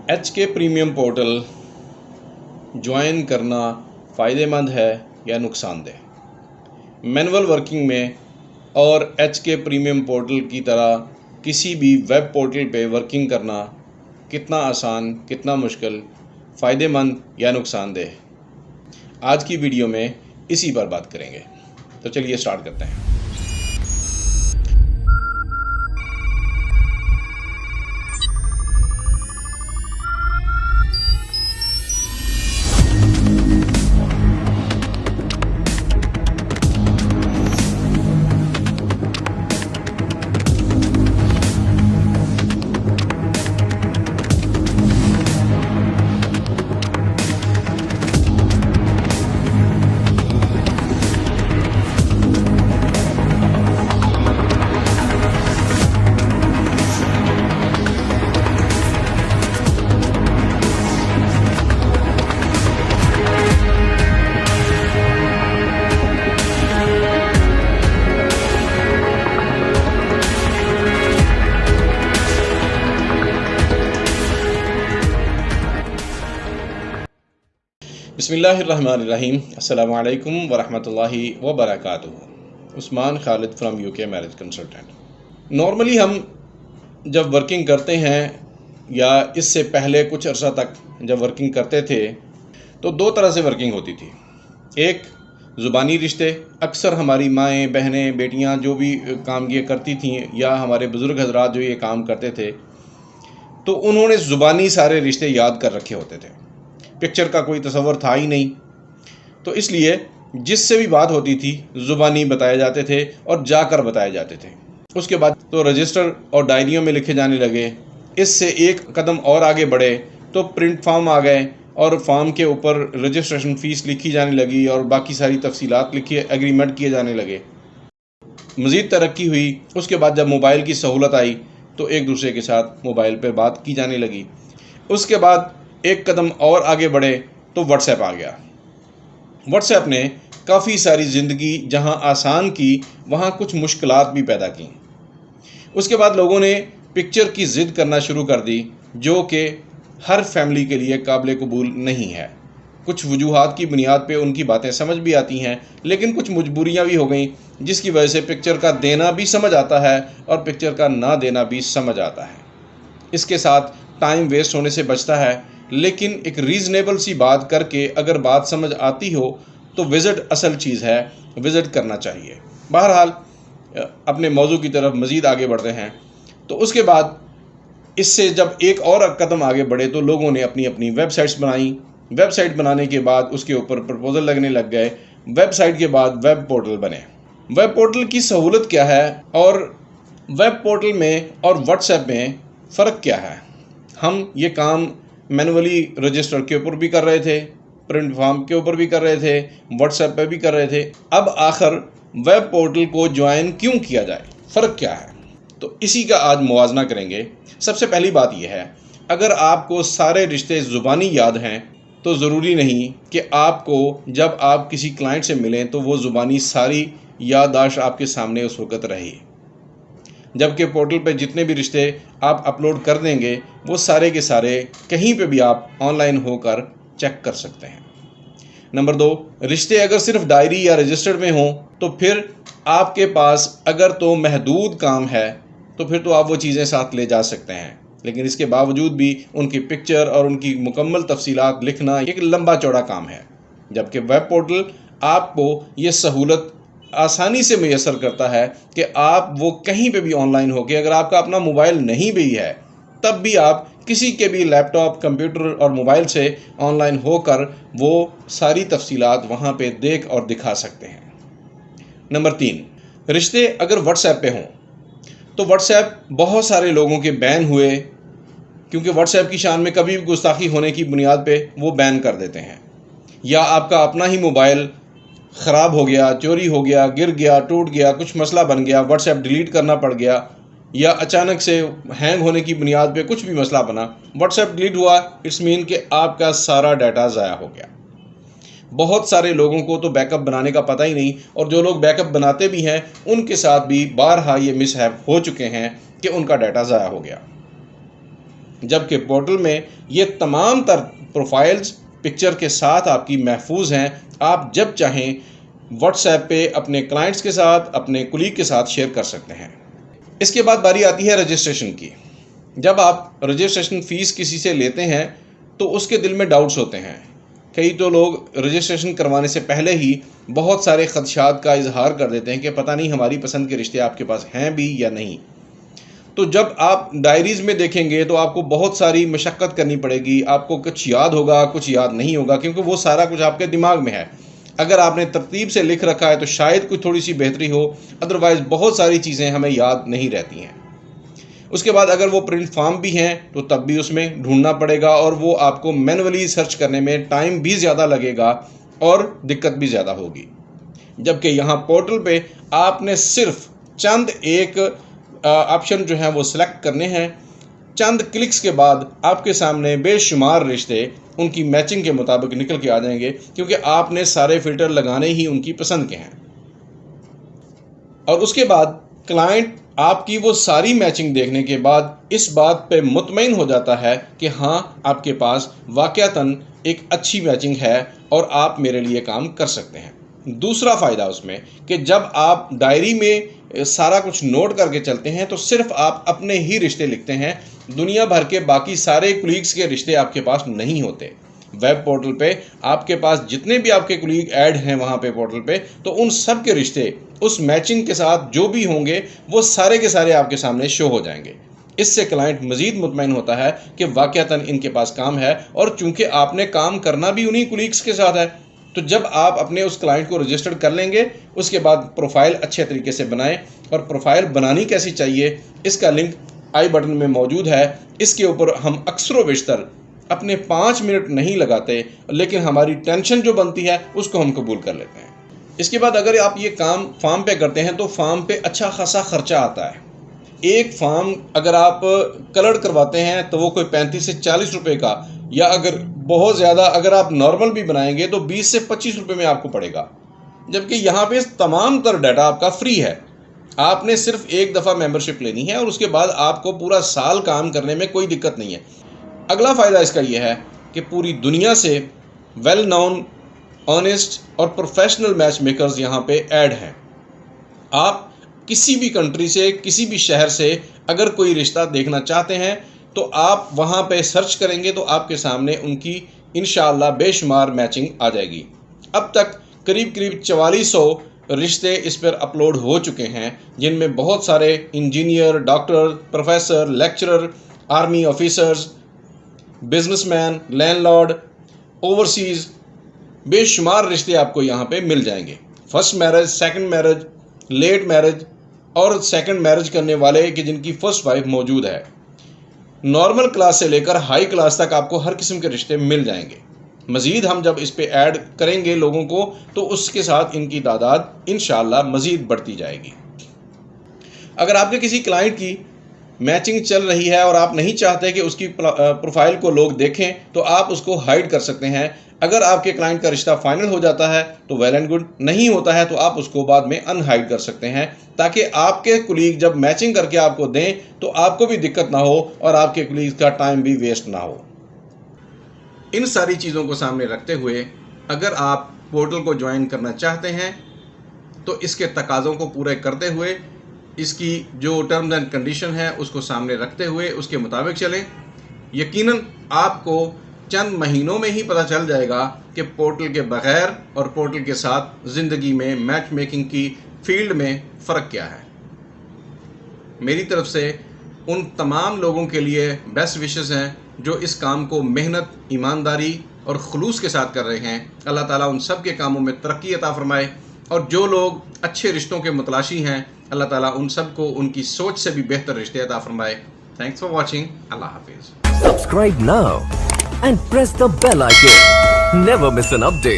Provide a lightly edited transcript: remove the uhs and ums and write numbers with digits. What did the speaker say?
H کے premium portal join کرنا فائدہ مند ہے یا نقصان دہ؟ مینول ورکنگ میں اور ایچ کے پریمیم پورٹل کی طرح کسی بھی ویب پورٹل پہ ورکنگ کرنا کتنا آسان، کتنا مشکل، فائدہ مند یا نقصان دہ؟ آج کی ویڈیو میں اسی پر بات کریں گے، تو چلیے سٹارٹ کرتے ہیں۔ بسم اللہ الرحمن الرحیم۔ السلام علیکم ورحمۃ اللہ وبرکاتہ۔ Usman Khalid from UK marriage consultant. Normally ہم جب ورکنگ کرتے ہیں یا اس سے پہلے کچھ عرصہ تک جب ورکنگ کرتے تھے تو دو طرح سے ورکنگ ہوتی تھی۔ ایک زبانی رشتے، اکثر ہماری مائیں، بہنیں، بیٹیاں جو بھی کام یہ کرتی تھیں یا ہمارے بزرگ حضرات جو یہ کام کرتے تھے تو انہوں نے زبانی سارے رشتے یاد کر رکھے ہوتے تھے۔ پکچر کا کوئی تصور تھا ہی نہیں، تو اس لیے جس سے بھی بات ہوتی تھی زبانی بتائے جاتے تھے اور جا کر بتائے جاتے تھے۔ اس کے بعد تو رجسٹر اور ڈائریوں میں لکھے جانے لگے۔ اس سے ایک قدم اور آگے بڑھے تو پرنٹ فارم آ گئے اور فارم کے اوپر رجسٹریشن فیس لکھی جانے لگی اور باقی ساری تفصیلات لکھی، ایگریمنٹ کیے جانے لگے۔ مزید ترقی ہوئی، اس کے بعد جب موبائل کی سہولت آئی تو ایک دوسرے کے ساتھ موبائل پہ بات کی جانے لگی۔ اس کے بعد ایک قدم اور آگے بڑھے تو واٹس ایپ آ گیا۔ واٹس ایپ نے کافی ساری زندگی جہاں آسان کی وہاں کچھ مشکلات بھی پیدا کیں۔ اس کے بعد لوگوں نے پکچر کی ضد کرنا شروع کر دی جو کہ ہر فیملی کے لیے قابل قبول نہیں ہے۔ کچھ وجوہات کی بنیاد پہ ان کی باتیں سمجھ بھی آتی ہیں، لیکن کچھ مجبوریاں بھی ہو گئیں جس کی وجہ سے پکچر کا دینا بھی سمجھ آتا ہے اور پکچر کا نہ دینا بھی سمجھ آتا ہے۔ اس کے ساتھ ٹائم ویسٹ ہونے سے بچتا ہے، لیکن ایک ریزنیبل سی بات کر کے اگر بات سمجھ آتی ہو تو وزٹ اصل چیز ہے، وزٹ کرنا چاہیے۔ بہرحال اپنے موضوع کی طرف مزید آگے بڑھتے ہیں۔ تو اس کے بعد اس سے جب ایک اور قدم آگے بڑھے تو لوگوں نے اپنی اپنی ویب سائٹس بنائیں۔ ویب سائٹ بنانے کے بعد اس کے اوپر پرپوزل لگنے لگ گئے۔ ویب سائٹ کے بعد ویب پورٹل بنے۔ ویب پورٹل کی سہولت کیا ہے اور ویب پورٹل میں اور واٹس ایپ میں فرق کیا ہے؟ ہم یہ کام مینولی رجسٹر کے اوپر بھی کر رہے تھے، پرنٹ فارم کے اوپر بھی کر رہے تھے، واٹس ایپ پہ بھی کر رہے تھے۔ اب آخر ویب پورٹل کو جوائن کیوں کیا جائے؟ فرق کیا ہے؟ تو اسی کا آج موازنہ کریں گے۔ سب سے پہلی بات یہ ہے، اگر آپ کو سارے رشتے زبانی یاد ہیں تو ضروری نہیں کہ آپ کو جب آپ کسی کلائنٹ سے ملیں تو وہ زبانی ساری یادداشت آپ کے سامنے اس وقت رہے، جبکہ پورٹل پہ جتنے بھی رشتے آپ اپلوڈ کر دیں گے وہ سارے کے سارے کہیں پہ بھی آپ آن لائن ہو کر چیک کر سکتے ہیں۔ نمبر 2، رشتے اگر صرف ڈائری یا رجسٹر میں ہوں تو پھر آپ کے پاس اگر تو محدود کام ہے تو پھر تو آپ وہ چیزیں ساتھ لے جا سکتے ہیں، لیکن اس کے باوجود بھی ان کی پکچر اور ان کی مکمل تفصیلات لکھنا ایک لمبا چوڑا کام ہے، جبکہ ویب پورٹل آپ کو یہ سہولت آسانی سے میسر کرتا ہے کہ آپ وہ کہیں پہ بھی آن لائن ہو کے، اگر آپ کا اپنا موبائل نہیں بھی ہے تب بھی آپ کسی کے بھی لیپ ٹاپ، کمپیوٹر اور موبائل سے آن لائن ہو کر وہ ساری تفصیلات وہاں پہ دیکھ اور دکھا سکتے ہیں۔ نمبر 3، رشتے اگر واٹس ایپ پہ ہوں تو واٹس ایپ بہت سارے لوگوں کے بین ہوئے، کیونکہ واٹس ایپ کی شان میں کبھی بھی گستاخی ہونے کی بنیاد پہ وہ بین کر دیتے ہیں، یا آپ کا اپنا ہی موبائل خراب ہو گیا، چوری ہو گیا، گر گیا، ٹوٹ گیا، کچھ مسئلہ بن گیا، واٹس ایپ ڈیلیٹ کرنا پڑ گیا، یا اچانک سے ہینگ ہونے کی بنیاد پہ کچھ بھی مسئلہ بنا، واٹس ایپ ڈیلیٹ ہوا، اٹس مین کہ آپ کا سارا ڈیٹا ضائع ہو گیا۔ بہت سارے لوگوں کو تو بیک اپ بنانے کا پتہ ہی نہیں، اور جو لوگ بیک اپ بناتے بھی ہیں ان کے ساتھ بھی بارہا یہ مس ہیپ ہو چکے ہیں کہ ان کا ڈیٹا ضائع ہو گیا۔ جبکہ پورٹل میں یہ تمام تر پروفائلز پکچر کے ساتھ آپ کی محفوظ ہیں. آپ جب چاہیں واٹس ایپ پہ اپنے کلائنٹس کے ساتھ، اپنے کولیگ کے ساتھ شیئر کر سکتے ہیں. اس کے بعد باری آتی ہے رجسٹریشن کی. جب آپ رجسٹریشن فیس کسی سے لیتے ہیں تو اس کے دل میں ڈاؤٹس ہوتے ہیں. کئی تو لوگ رجسٹریشن کروانے سے پہلے ہی بہت سارے خدشات کا اظہار کر دیتے ہیں کہ پتہ نہیں ہماری پسند کے رشتے آپ کے پاس ہیں بھی یا نہیں. تو جب آپ ڈائریز میں دیکھیں گے تو آپ کو بہت ساری مشقت کرنی پڑے گی. آپ کو کچھ یاد ہوگا، کچھ یاد نہیں ہوگا، کیونکہ وہ سارا کچھ آپ کے دماغ میں ہے. اگر آپ نے ترتیب سے لکھ رکھا ہے تو شاید کوئی تھوڑی سی بہتری ہو، ادروائز بہت ساری چیزیں ہمیں یاد نہیں رہتی ہیں. اس کے بعد اگر وہ پرنٹ فارم بھی ہیں تو تب بھی اس میں ڈھونڈنا پڑے گا، اور وہ آپ کو مینولی سرچ کرنے میں ٹائم بھی زیادہ لگے گا اور دقت بھی زیادہ ہوگی. جبکہ یہاں پورٹل پہ آپ نے صرف چند ایک آپشن جو ہیں وہ سلیکٹ کرنے ہیں. چند کلکس کے بعد آپ کے سامنے بے شمار رشتے ان کی میچنگ کے مطابق نکل کے آ جائیں گے، کیونکہ آپ نے سارے فلٹر لگانے ہی ان کی پسند کے ہیں. اور اس کے بعد کلائنٹ آپ کی وہ ساری میچنگ دیکھنے کے بعد اس بات پہ مطمئن ہو جاتا ہے کہ ہاں آپ کے پاس واقعتاً ایک اچھی میچنگ ہے اور آپ میرے لیے کام کر سکتے ہیں. دوسرا فائدہ اس میں کہ جب آپ ڈائری میں سارا کچھ نوٹ کر کے چلتے ہیں تو صرف آپ اپنے ہی رشتے لکھتے ہیں. دنیا بھر کے باقی سارے کولیگز کے رشتے آپ کے پاس نہیں ہوتے. ویب پورٹل پہ آپ کے پاس جتنے بھی آپ کے کولیگ ایڈ ہیں وہاں پہ پورٹل پہ، تو ان سب کے رشتے اس میچنگ کے ساتھ جو بھی ہوں گے وہ سارے کے سارے آپ کے سامنے شو ہو جائیں گے. اس سے کلائنٹ مزید مطمئن ہوتا ہے کہ واقعتاً ان کے پاس کام ہے، اور چونکہ آپ نے کام کرنا بھی انہی کولیگز کے ساتھ ہے. تو جب آپ اپنے اس کلائنٹ کو رجسٹرڈ کر لیں گے، اس کے بعد پروفائل اچھے طریقے سے بنائیں. اور پروفائل بنانی کیسی چاہیے اس کا لنک آئی بٹن میں موجود ہے. اس کے اوپر ہم اکثر و بیشتر اپنے 5 منٹ نہیں لگاتے، لیکن ہماری ٹینشن جو بنتی ہے اس کو ہم قبول کر لیتے ہیں. اس کے بعد اگر آپ یہ کام فارم پہ کرتے ہیں تو فارم پہ اچھا خاصا خرچہ آتا ہے. ایک فارم اگر آپ کلر کرواتے ہیں تو وہ کوئی 35 سے 40 روپے کا، یا اگر بہت زیادہ اگر آپ نارمل بھی بنائیں گے تو 20 سے 25 روپے میں آپ کو پڑے گا. جبکہ یہاں پہ تمام تر ڈیٹا آپ کا فری ہے. آپ نے صرف ایک دفعہ ممبرشپ لینی ہے اور اس کے بعد آپ کو پورا سال کام کرنے میں کوئی دقت نہیں ہے. اگلا فائدہ اس کا یہ ہے کہ پوری دنیا سے ویل نون، آنیسٹ اور پروفیشنل میچ میکرز یہاں پہ ایڈ ہیں. آپ کسی بھی کنٹری سے، کسی بھی شہر سے اگر کوئی رشتہ دیکھنا چاہتے ہیں تو آپ وہاں پہ سرچ کریں گے تو آپ کے سامنے ان کی انشاءاللہ بے شمار میچنگ آ جائے گی. اب تک قریب 4400 رشتے اس پر اپلوڈ ہو چکے ہیں، جن میں بہت سارے engineer, doctor, professor, lecturer, army officers, businessman, landlord, overseas, بے شمار رشتے آپ کو یہاں پہ مل جائیں گے. First marriage, second marriage, late marriage اور سیکنڈ میرج کرنے والے کہ جن کی فرسٹ وائف موجود ہے. نارمل کلاس سے لے کر ہائی کلاس تک آپ کو ہر قسم کے رشتے مل جائیں گے. مزید ہم جب اس پہ ایڈ کریں گے لوگوں کو تو اس کے ساتھ ان کی تعداد انشاءاللہ مزید بڑھتی جائے گی. اگر آپ کے کسی کلائنٹ کی میچنگ چل رہی ہے اور آپ نہیں چاہتے کہ اس کی پروفائل کو لوگ دیکھیں تو آپ اس کو ہائیڈ کر سکتے ہیں. اگر آپ کے کلائنٹ کا رشتہ فائنل ہو جاتا ہے تو ویل اینڈ گڈ، نہیں ہوتا ہے تو آپ اس کو بعد میں ان ہائیڈ کر سکتے ہیں، تاکہ آپ کے کولیگ جب میچنگ کر کے آپ کو دیں تو آپ کو بھی دقت نہ ہو اور آپ کے کولیگ کا ٹائم بھی ویسٹ نہ ہو. ان ساری چیزوں کو سامنے رکھتے ہوئے اگر آپ پورٹل کو جوائن کرنا چاہتے ہیں تو اس کے تقاضوں کو پورے کرتے ہوئے، اس کی جو ٹرمز اینڈ کنڈیشن ہے اس کو سامنے رکھتے ہوئے اس کے مطابق چلیں. یقیناً آپ کو چند مہینوں میں ہی پتہ چل جائے گا کہ پورٹل کے بغیر اور پورٹل کے ساتھ زندگی میں میچ میکنگ کی فیلڈ میں فرق کیا ہے. میری طرف سے ان تمام لوگوں کے لیے بیسٹ وشز ہیں جو اس کام کو محنت، ایمانداری اور خلوص کے ساتھ کر رہے ہیں. اللہ تعالیٰ ان سب کے کاموں میں ترقی عطا فرمائے، اور جو لوگ اچھے رشتوں کے متلاشی ہیں اللہ تعالیٰ ان سب کو ان کی سوچ سے بھی بہتر رشتے عطا فرمائے. Thanks for watching. اللہ حافظ. Subscribe now and press the bell icon. Never miss an update.